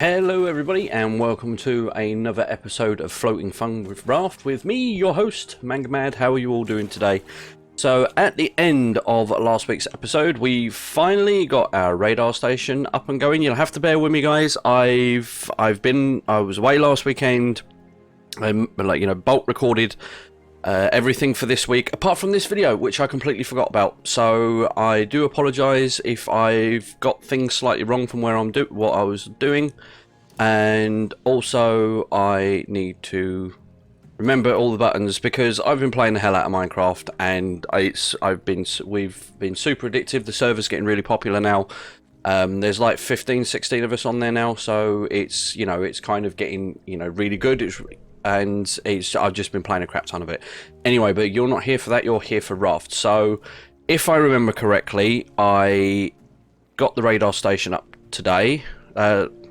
Hello everybody and welcome to another episode of Floating Fun with Raft with me, your host, Mangamad. How are you all doing today? So at the end of last week's episode, we finally got our radar station up and going. You'll have to bear with me, guys. I was away last weekend. I bulk recorded everything for this week, apart from this video, which I completely forgot about. So I do apologise if I've got things slightly wrong from where what I was doing, and also I need to remember all the buttons because I've been playing the hell out of Minecraft, and we've been super addictive. The server's getting really popular now. There's like 15, 16 of us on there now, so it's kind of getting really good. I've just been playing a crap ton of it. Anyway, but you're not here for that, you're here for Raft. So, if I remember correctly, I got the radar station up today,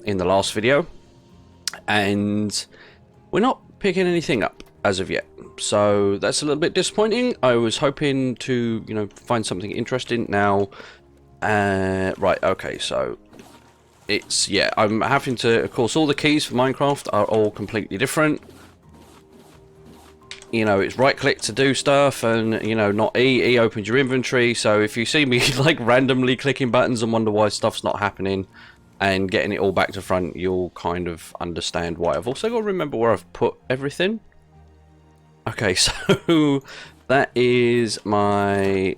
in the last video, and we're not picking anything up as of yet. So, that's a little bit disappointing. I was hoping to, find something interesting now. Right, okay, so I'm having to, of course, all the keys for Minecraft are all completely different. It's right click to do stuff, and not E opens your inventory. So if you see me like randomly clicking buttons and wonder why stuff's not happening and getting it all back to front, you'll kind of understand why. I've also got to remember where I've put everything. Okay, so that is my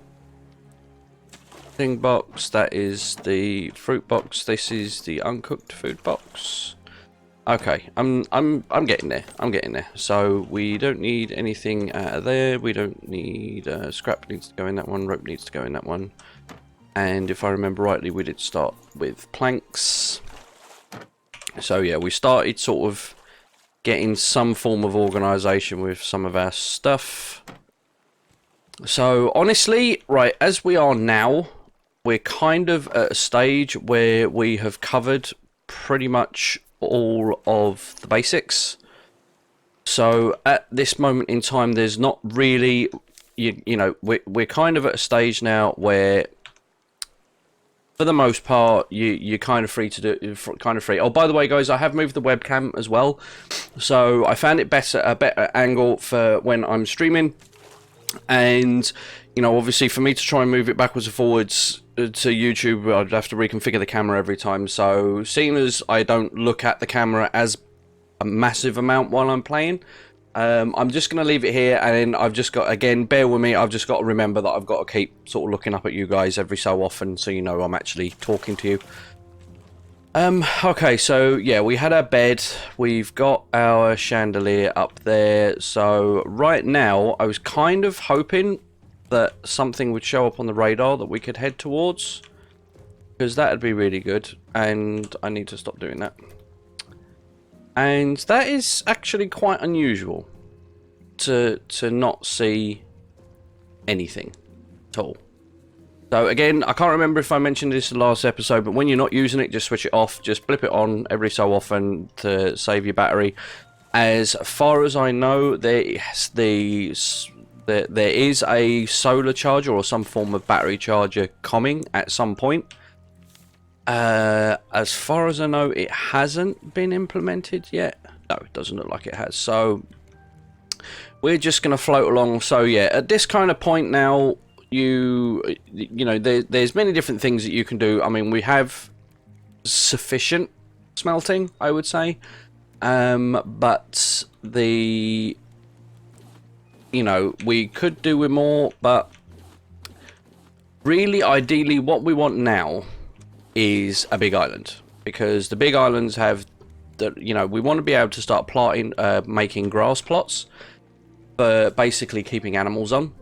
thing box, that is the fruit box, this is the uncooked food box. Okay, I'm getting there. I'm getting there. So we don't need anything out of there. We don't need scrap needs to go in that one. Rope needs to go in that one. And if I remember rightly, we did start with planks. So yeah, we started sort of getting some form of organisation with some of our stuff. So honestly, right, as we are now, we're kind of at a stage where we have covered pretty much all of the basics. So at this moment in time, there's not really, we're kind of at a stage now where, for the most part, you're kind of free to do, Oh, by the way, guys, I have moved the webcam as well, so I found it a better angle for when I'm streaming, and obviously for me to try and move it backwards and forwards to YouTube, I'd have to reconfigure the camera every time. So seeing as I don't look at the camera as a massive amount while I'm playing, I'm just going to leave it here, and then I've just got, again, bear with me, I've just got to remember that I've got to keep sort of looking up at you guys every so often, so I'm actually talking to you. Okay, so yeah, we had our bed, we've got our chandelier up there. So right now, I was kind of hoping that something would show up on the radar that we could head towards, because that would be really good, and I need to stop doing that. And that is actually quite unusual to not see anything at all. So again, I can't remember if I mentioned this in the last episode, but when you're not using it, just switch it off, just flip it on every so often to save your battery. As far as I know, there is a solar charger or some form of battery charger coming at some point. As far as I know, it hasn't been implemented yet. No, it doesn't look like it has. So we're just going to float along. So yeah, at this kind of point now, there's many different things that you can do. I mean, we have sufficient smelting, I would say, but we could do with more. But really, ideally, what we want now is a big island, because the big islands have we want to be able to start plotting, making grass plots for basically keeping animals on.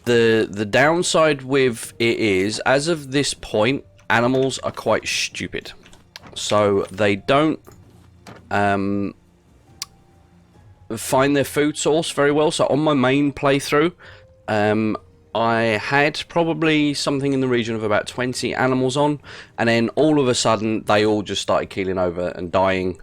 The downside with it is, as of this point, animals are quite stupid, so they don't find their food source very well. So on my main playthrough, I had probably something in the region of about 20 animals on, and then all of a sudden they all just started keeling over and dying.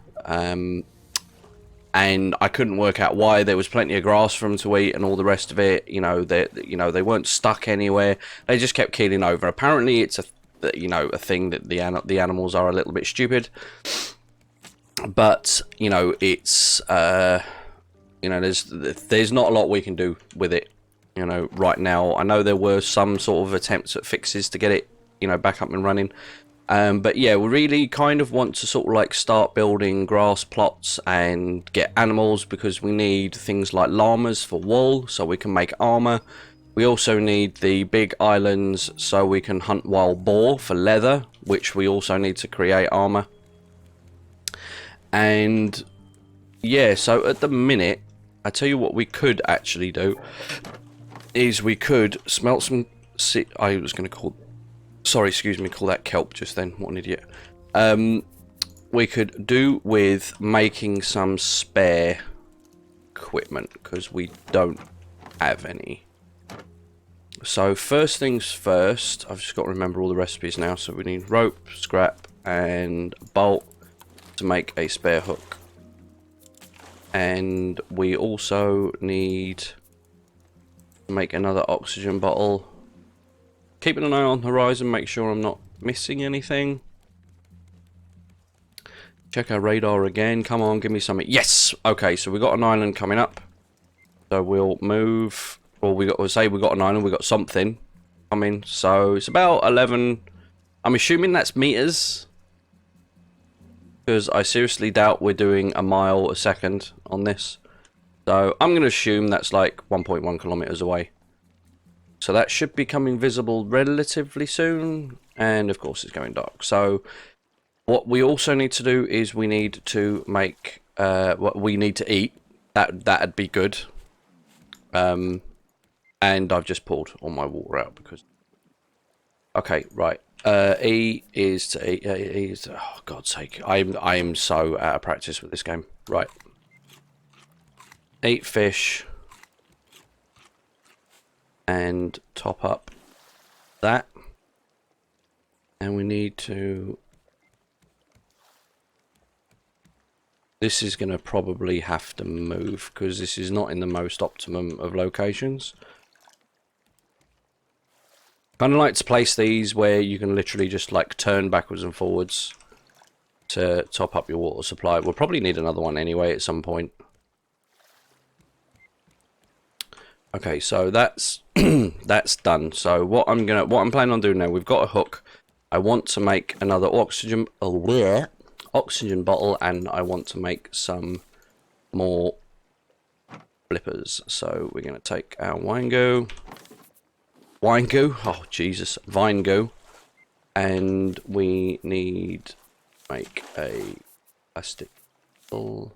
And I couldn't work out why. There was plenty of grass for them to eat and all the rest of it. They weren't stuck anywhere. They just kept keeling over. Apparently, it's you know, a thing that the animals are a little bit stupid. But you know, it's you know, there's not a lot we can do with it, you know, right now. I know there were some sort of attempts at fixes to get it, you know, back up and running. But yeah, we really kind of want to sort of like start building grass plots and get animals, because we need things like llamas for wool so we can make armor. We also need the big islands so we can hunt wild boar for leather, which we also need to create armor. And yeah, so at the minute, I tell you what we could actually do is we could smelt some. I was going to call. Sorry, excuse me, call that kelp just then. What an idiot. We could do with making some spare equipment, because we don't have any. So first things first, I've just got to remember all the recipes now. So we need rope, scrap, and bolt to make a spare hook. And we also need to make another oxygen bottle. Keeping an eye on the horizon, make sure I'm not missing anything. Check our radar again. Come on, give me something. Yes! Okay, so we got an island coming up. So we'll move. Or we got, we'll say we got an island, we got something coming. So it's about 11. I'm assuming that's meters, because I seriously doubt we're doing a mile a second on this. So I'm going to assume that's like 1.1 kilometers away. So that should be coming visible relatively soon. And of course it's going dark. So what we also need to do is we need to make what we need to eat. That'd be good. And I've just poured all my water out because. Okay, right. E is to eat. E is to, oh God's sake! I am so out of practice with this game. Right. Eat fish. And top up that. And we need to. This is going to probably have to move because this is not in the most optimum of locations. Kind of like to place these where you can literally just like turn backwards and forwards to top up your water supply. We'll probably need another one anyway at some point. Okay, so that's that's done. So what I'm planning on doing now, we've got a hook. I want to make another oxygen bottle, and I want to make some more flippers. So we're going to take our wine goo, oh Jesus, vine goo, and we need to make a plastic bottle.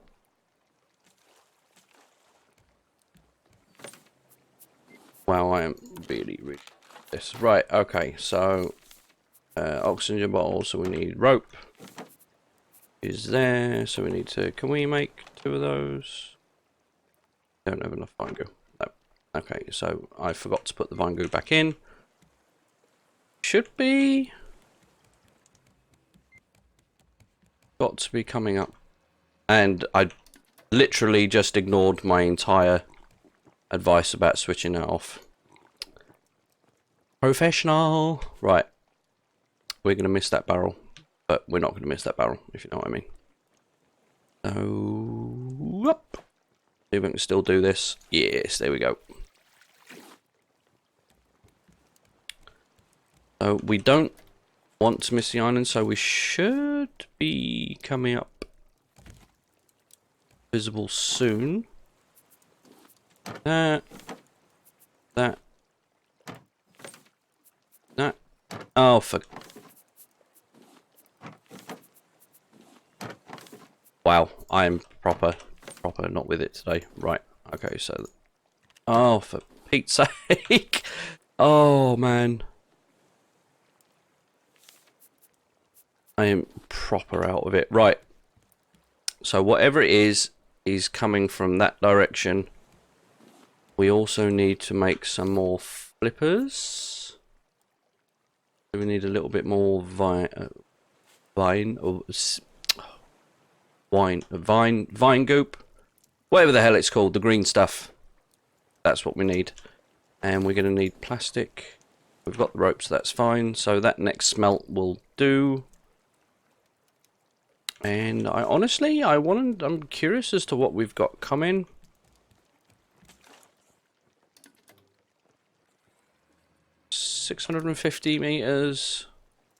Wow, I am really this. Right, okay, so oxygen bottle, so we need rope. Is there, so we need to, can we make 2 of those? Don't have enough vine goo. No. Okay, so I forgot to put the vine goo back in. Should be got to be coming up. And I literally just ignored my entire advice about switching that off. Professional. Right. We're going to miss that barrel. But we're not going to miss that barrel, if you know what I mean. So, up. See if we can still do this. Yes, there we go. So we don't want to miss the island, so we should be coming up visible soon. That. Oh, for. Wow, I'm proper not with it today. Right, okay, so. Oh, for Pete's sake. Oh, man. I am proper out of it. Right. So whatever it is coming from that direction. We also need to make some more flippers. We need a little bit more vine goop. Whatever the hell it's called, the green stuff. That's what we need. And we're going to need plastic. We've got the ropes, that's fine. So that next smelt will do. And I'm curious as to what we've got coming. $650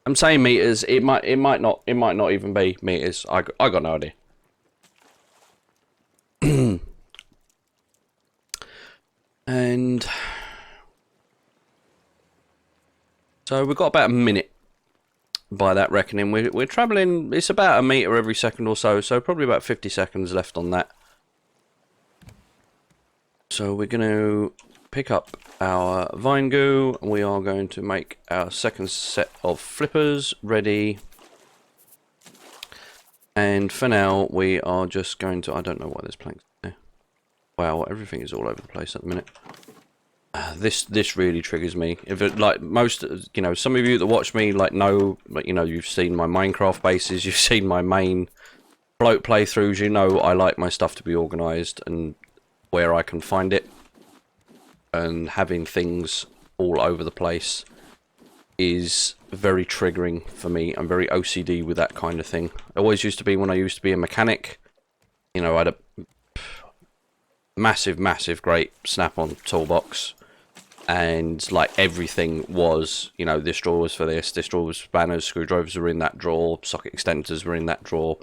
I'm saying meters. It might not even be meters. I got no idea. And so we've got about a minute by that reckoning. We're traveling. It's about a meter every second or so. So probably about 50 seconds left on that. So we're going to pick up our vine goo. We are going to make our second set of flippers ready. And for now, we are just going to... I don't know why there's planks there. Wow, everything is all over the place at the minute. This really triggers me. If it, like most, you know, some of you that watch me like know, like, you know, you've seen my Minecraft bases, you've seen my main float playthroughs. You know, I like my stuff to be organised and where I can find it. And having things all over the place is very triggering for me. I'm very OCD with that kind of thing. I always used to be when I used to be a mechanic. You know, I had a massive, great snap-on toolbox. And, like, everything was, you know, this drawer was for this drawer was spanners, screwdrivers were in that drawer, socket extenders were in that drawer.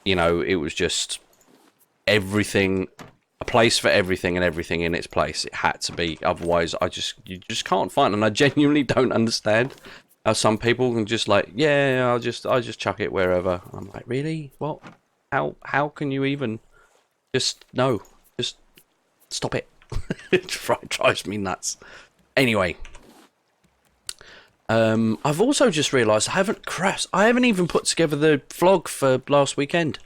You know, it was just everything, a place for everything and everything in its place. It had to be, otherwise you just can't find it. And I genuinely don't understand how some people can just like, yeah, I'll just chuck it wherever. I'm like, really? What? How can you even just, no, just stop it. It drives me nuts. Anyway, I've also just realised I haven't even put together the vlog for last weekend.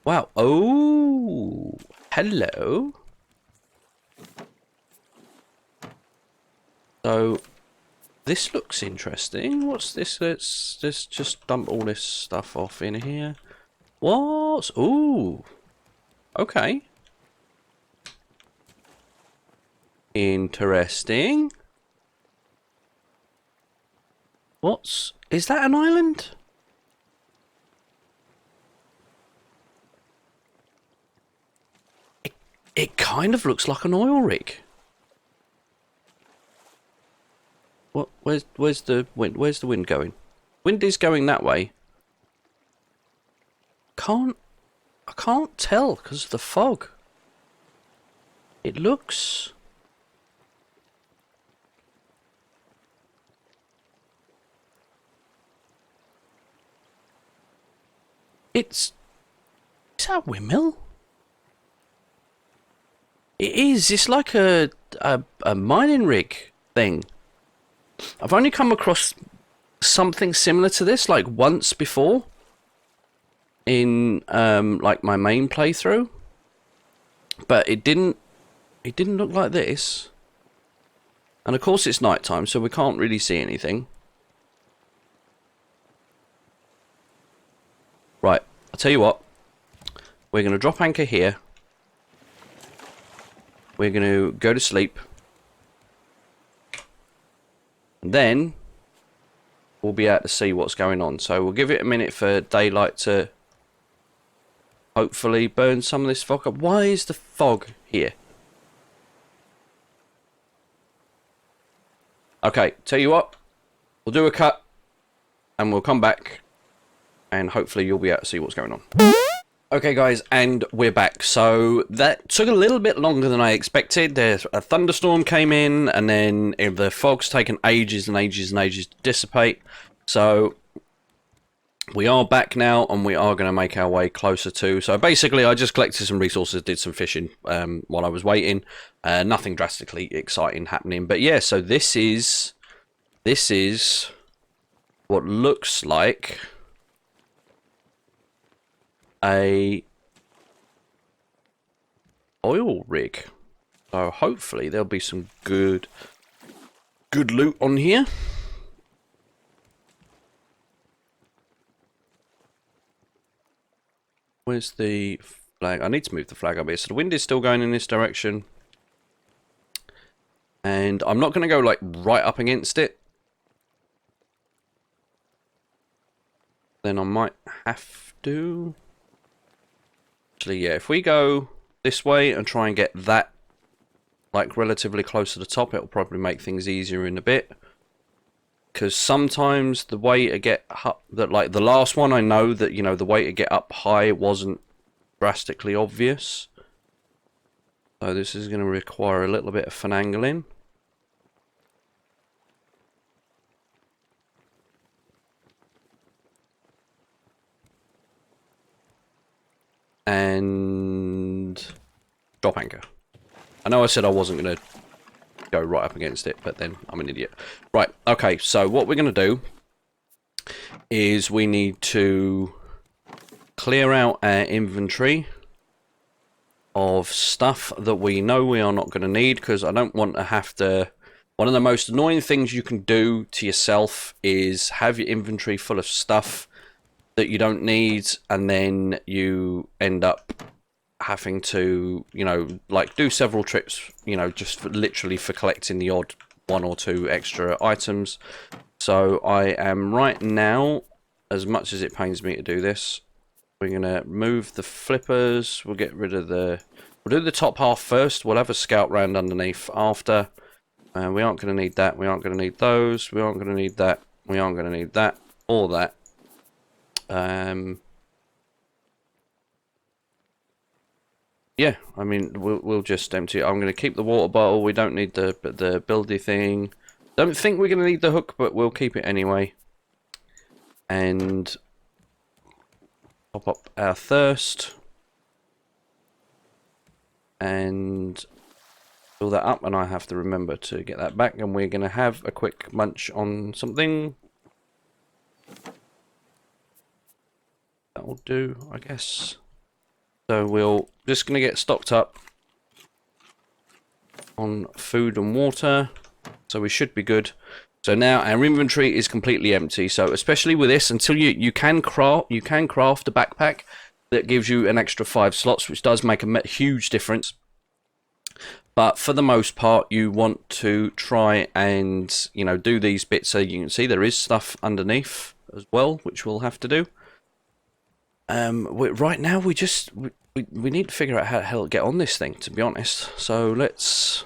Wow. Oh, hello. So this looks interesting. What's this? Let's just dump all this stuff off in here. What? Ooh. Okay. Interesting. Is that an island? It kind of looks like an oil rig. What? Where's the wind? Where's the wind going? Wind is going that way. I can't tell because of the fog. It looks... Is that a windmill? It is. It's like a mining rig thing. I've only come across something similar to this like once before in like my main playthrough, but it didn't look like this. And of course it's nighttime, so we can't really see anything. Right, I'll tell you what. We're going to drop anchor here. We're going to go to sleep. And then we'll be able to see what's going on. So we'll give it a minute for daylight to hopefully burn some of this fog up. Why is the fog here? Okay, tell you what. We'll do a cut. And we'll come back. And hopefully you'll be able to see what's going on. Okay guys, and we're back. So that took a little bit longer than I expected. There's a thunderstorm came in, and then the fog's taken ages and ages and ages to dissipate. So we are back now, and we are going to make our way closer to... So basically I just collected some resources, did some fishing while I was waiting. Nothing drastically exciting happening. But yeah, so this is what looks like a oil rig. So hopefully there'll be some good loot on here. Where's the flag? I need to move the flag up here. So the wind is still going in this direction. And And I'm not going to go like right up against it. Then I might have to. Actually, yeah, if we go this way and try and get that like relatively close to the top, it'll probably make things easier in a bit. Because sometimes the way to get up, that like the last one, I know that, you know, the way to get up high wasn't drastically obvious. So this is going to require a little bit of finagling. And drop anchor. I know I said I wasn't going to go right up against it, but then I'm an idiot. Right, okay, so what we're going to do is we need to clear out our inventory of stuff that we know we are not going to need, because I don't want to have to... One of the most annoying things you can do to yourself is have your inventory full of stuff that you don't need, and then you end up having to, you know, like do several trips, you know, just for, literally for collecting the odd 1 or 2 extra items. So I am right now, as much as it pains me to do this, we're going to move the flippers, we'll get rid of the... We'll do the top half first, we'll have a scout round underneath after. We aren't going to need that, we aren't going to need those, we aren't going to need that, we aren't going to need that, or that. Yeah, I mean, we'll just empty it. I'm going to keep the water bottle. We don't need the buildy thing. Don't think we're going to need the hook, but we'll keep it anyway. And pop up our thirst. And fill that up, and I have to remember to get that back. And we're going to have a quick munch on something. That'll do, I guess. So we'll just going to get stocked up on food and water. So we should be good. So now our inventory is completely empty. So especially with this, until you can craft a backpack that gives you an extra 5 slots, which does make a huge difference. But for the most part, you want to try and, you know, do these bits so you can see there is stuff underneath as well, which we'll have to do. Right now we need to figure out how the hell to get on this thing, to be honest. So let's...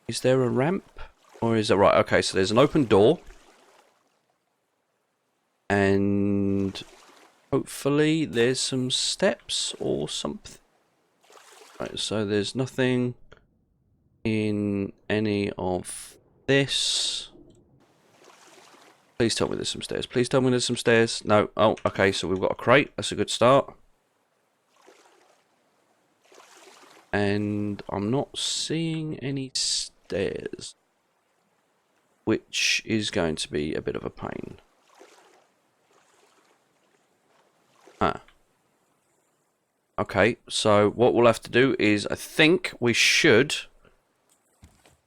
Is there a ramp? Or is it... Right, okay, so there's an open door. And hopefully there's some steps or something. Right, so there's nothing in any of this. Please tell me there's some stairs. Please tell me there's some stairs. No. Oh, okay, so we've got a crate. That's a good start. And I'm not seeing any stairs, which is going to be a bit of a pain. Ah. Okay, so what we'll have to do is, I think we should...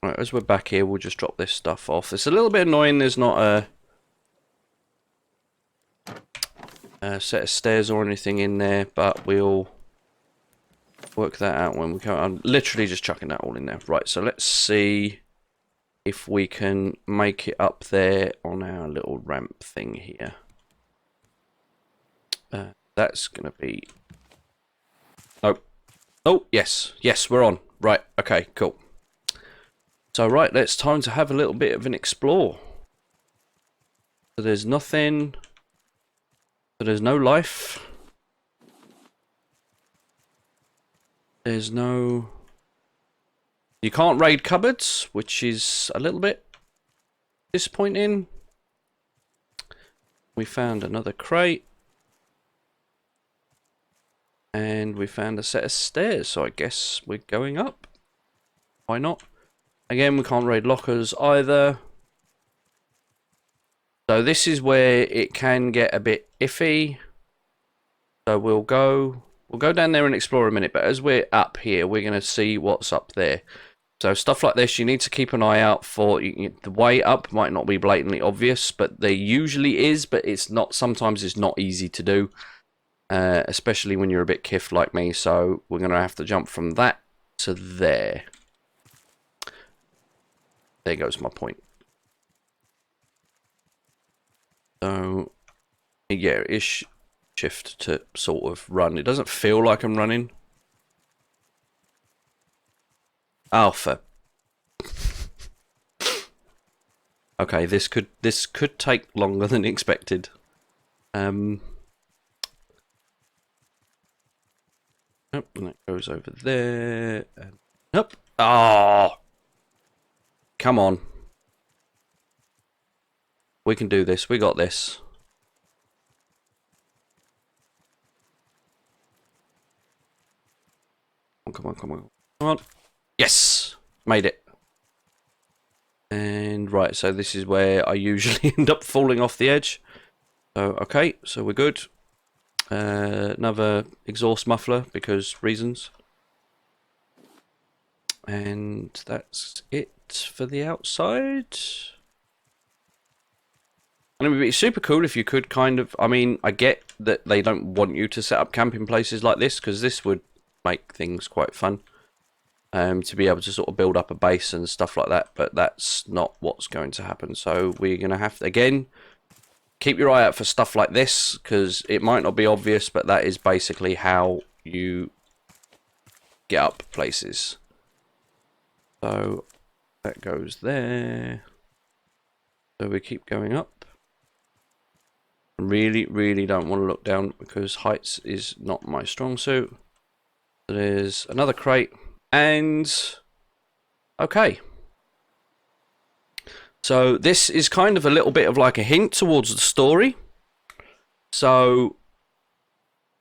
Right, as we're back here, we'll just drop this stuff off. It's a little bit annoying there's not a set of stairs or anything in there, but we'll work that out when we come. I'm literally just chucking that all in there. Right, so let's see if we can make it up there on our little ramp thing here. That's gonna be... Nope. Oh, yes. Yes, we're on. Right, okay, cool. So, right, it's time to have a little bit of an explore. So there's nothing... So there's no life. There's no... You can't raid cupboards, which is a little bit disappointing. We found another crate. And we found a set of stairs, so I guess we're going up. Why not? Again, we can't raid lockers either. So this is where it can get a bit iffy. So we'll go down there and explore a minute, but as we're up here, we're going to see what's up there. So stuff like this, you need to keep an eye out for. The way up might not be blatantly obvious, but there usually is, but it's not. Sometimes it's not easy to do. Especially when you're a bit kiffed like me, so we're going to have to jump from that to there. There goes my point. So, yeah, it is shift to sort of run. It doesn't feel like I'm running. Alpha. Okay, this could take longer than expected. Nope, and that goes over there. And nope. Oh, come on. We can do this. We got this. Come on, come on, come on. Yes! Made it. And right, so this is where I usually end up falling off the edge. So, okay, so we're good. Another exhaust muffler, because reasons. And that's it for the outside. And it would be super cool if you could kind of... I mean, I get that they don't want you to set up camping places like this, because this would make things quite fun. To be able to sort of build up a base and stuff like that, but that's not what's going to happen. So we're going to have to, again, keep your eye out for stuff like this, because it might not be obvious, but that is basically how you get up places. So that goes there. So we keep going up. Really, really don't want to look down, because heights is not my strong suit. So there's another crate. And okay, so this is kind of a little bit of like a hint towards the story. So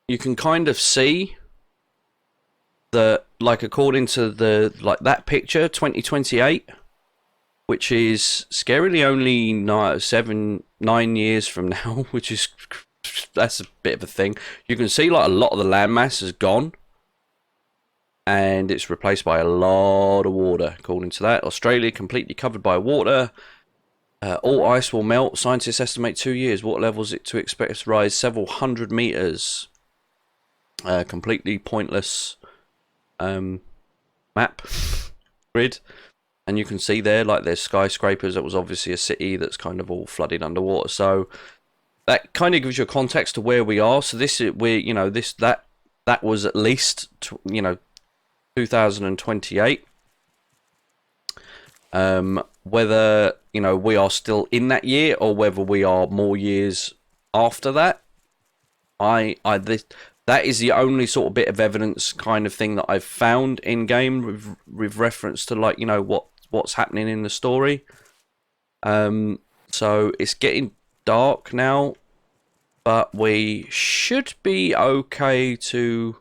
you can kind of see that, like, according to the that picture, 2028, which is scarily only 9 years from now, which is that's a bit of a thing. You can see like a lot of the landmass is gone. And it's replaced by a lot of water, according to that. Australia completely covered by water. All ice will melt. Scientists estimate 2 years. Water levels to expect to rise several hundred meters. Completely pointless map grid. And you can see there, like, there's skyscrapers. That was obviously a city that's kind of all flooded underwater. So that kind of gives you a context to where we are. So this is where, you know, that was at least 2028. Whether, you know, we are still in that year or whether we are more years after that, that is the only sort of bit of evidence kind of thing that I've found in game with reference to, like, you know, what's happening in the story. So it's getting dark now, but we should be okay to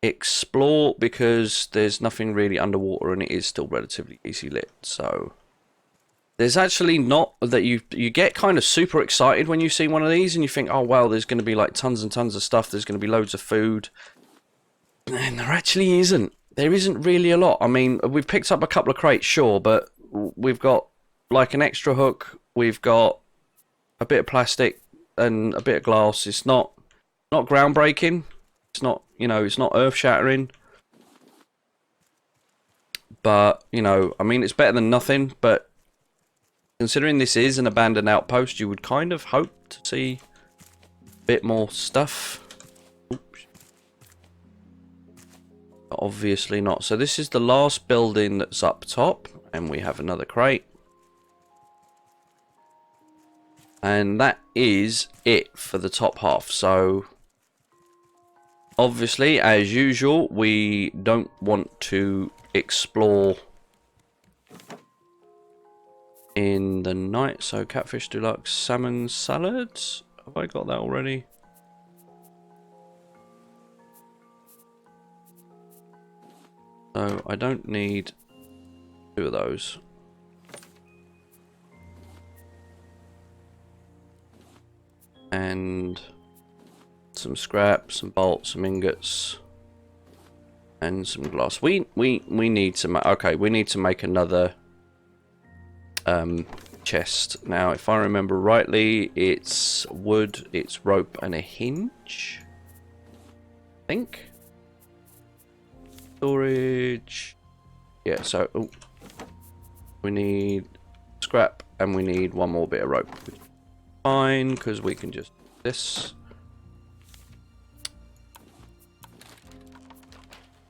explore, because there's nothing really underwater and it is still relatively easy lit. So there's actually not that you get kind of super excited when you see one of these and you think, oh wow, there's going to be like tons and tons of stuff, there's going to be loads of food, and there actually isn't. There isn't really a lot. I mean, we've picked up a couple of crates, sure, but we've got like an extra hook, we've got a bit of plastic and a bit of glass. It's not groundbreaking. It's not, you know, it's not earth-shattering. But, you know, I mean, it's better than nothing. But considering this is an abandoned outpost, you would kind of hope to see a bit more stuff. Oops. But obviously not. So this is the last building that's up top. And we have another crate. And that is it for the top half. So obviously, as usual, we don't want to explore in the night. So catfish deluxe salmon salads. Have I got that already? So I don't need 2 of those. And some scrap, some bolts, some ingots, and some glass. We need to make, okay, we need to make another chest. Now, if I remember rightly, it's wood, it's rope, and a hinge, I think. Storage. Yeah, so We need scrap, and we need one more bit of rope. Fine, because we can just do this.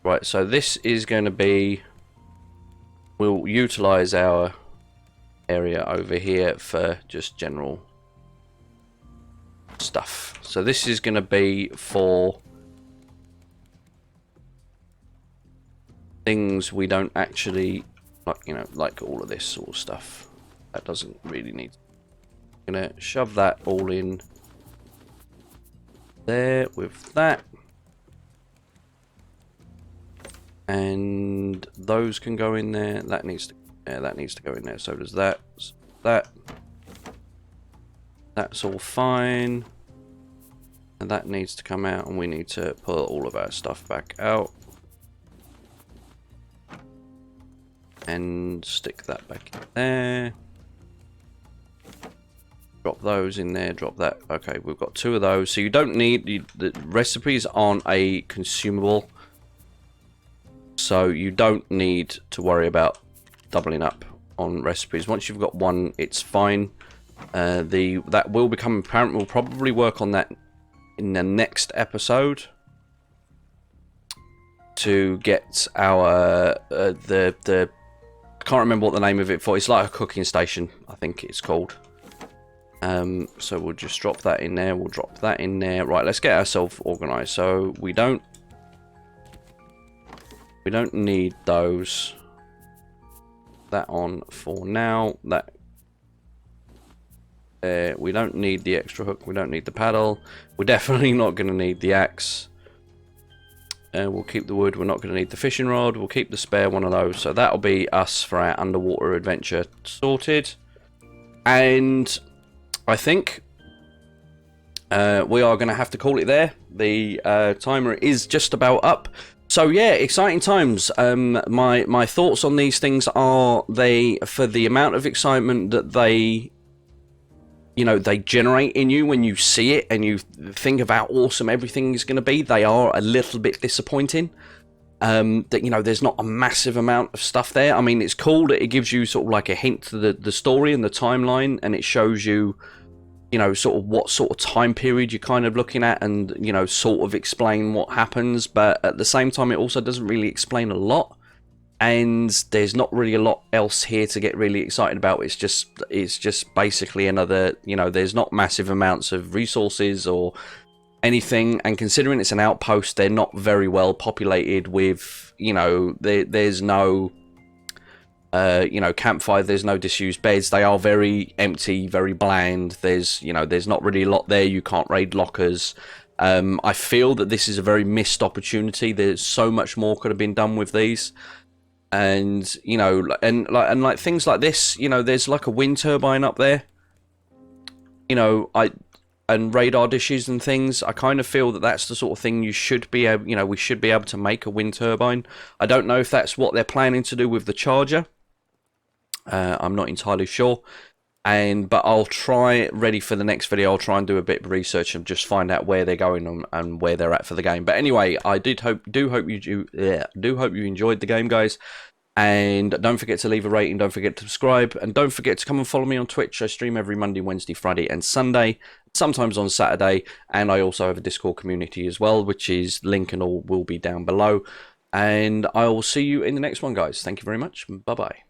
Right, so this is going to be... We'll utilize our area over here for just general stuff. So this is going to be for things we don't actually, like, you know, like all of this sort of stuff. That doesn't really need. I'm going to shove that all in there with that. And those can go in there. That needs to, yeah, that needs to go in there. So does that. That. That's all fine. And that needs to come out, and we need to put all of our stuff back out. And stick that back in there. Drop those in there, drop that. Okay, we've got 2 of those. So you don't need, the recipes aren't a consumable. So you don't need to worry about doubling up on recipes. Once you've got 1, it's fine. That will become apparent. We'll probably work on that in the next episode to get our I can't remember what the name of it for. It's like a cooking station, I think it's called. So we'll just drop that in there. We'll drop that in there. Right, let's get ourselves organized. So we don't need those. That on for now. That we don't need the extra hook. We don't need the paddle. We're definitely not going to need the axe. We'll keep the wood. We're not going to need the fishing rod. We'll keep the spare one of those. So that'll be us for our underwater adventure sorted. And I think we are going to have to call it there. The timer is just about up. So yeah, exciting times. My thoughts on these things are, they, for the amount of excitement that they, you know, they generate in you when you see it and you think of how awesome everything is going to be, they are a little bit disappointing. That, you know, there's not a massive amount of stuff there. I mean, it's cool that it gives you sort of like a hint to the story and the timeline, and it shows you, you know, sort of what sort of time period you're kind of looking at, and, you know, sort of explain what happens. But at the same time, it also doesn't really explain a lot. And there's not really a lot else here to get really excited about. It's just basically another, you know, there's not massive amounts of resources or anything, and considering it's an outpost, they're not very well populated with, you know, there's no you know, campfire, there's no disused beds. They are very empty, very bland. There's, you know, there's not really a lot there. You can't raid lockers. I feel that this is a very missed opportunity. There's so much more could have been done with these. And, you know, and like things like this, you know, there's like a wind turbine up there, you know, and radar dishes and things. I kind of feel that that's the sort of thing you should be able, you know, we should be able to make a wind turbine. I don't know if that's what they're planning to do with the charger. I'm not entirely sure. But I'll try, ready for the next video, I'll try and do a bit of research and just find out where they're going and where they're at for the game. But anyway, I do hope you enjoyed the game, guys. And don't forget to leave a rating, don't forget to subscribe, and don't forget to come and follow me on Twitch. I stream every Monday, Wednesday, Friday, and Sunday, sometimes on Saturday. And I also have a Discord community as well, which is link and all will be down below. And I will see you in the next one, guys. Thank you very much. Bye bye.